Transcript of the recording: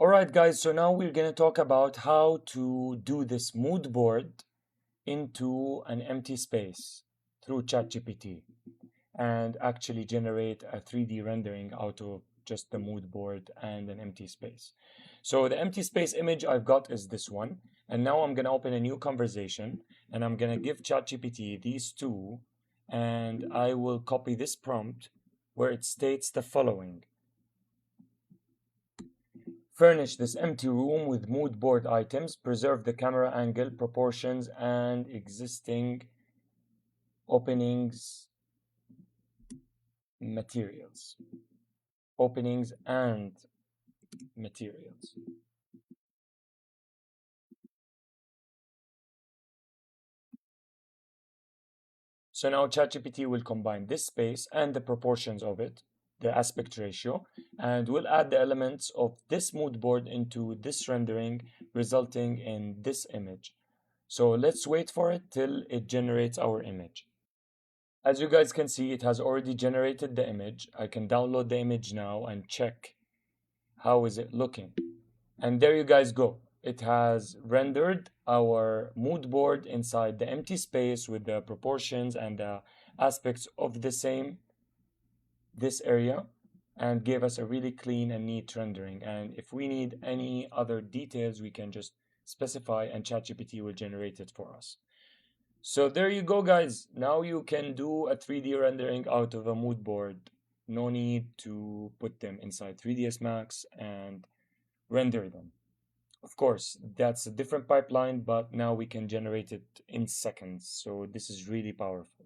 Alright guys, so now we're going to talk about how to do this mood board into an empty space through ChatGPT and actually generate a 3D rendering out of just the mood board and an empty space. So the empty space image I've got is this one, and now I'm going to open a new conversation and I'm going to give ChatGPT these two, and I will copy this prompt where it states the following. Furnish this empty room with mood board items, preserve the camera angle, proportions, and existing openings materials. Openings and materials. So now ChatGPT will combine this space and the proportions of it, the aspect ratio, and we'll add the elements of this mood board into this rendering, resulting in this image. So let's wait for it till it generates our image. As you guys can see, it has already generated the image. I can download the image now and check how is it looking. And there you guys go. It has rendered our mood board inside the empty space with the proportions and the aspects of this area, and gave us a really clean and neat rendering. And if we need any other details, we can just specify and ChatGPT will generate it for us. So there you go, guys. Now you can do a 3D rendering out of a mood board. No need to put them inside 3ds Max and render them. Of course, that's a different pipeline, but now we can generate it in seconds. So this is really powerful.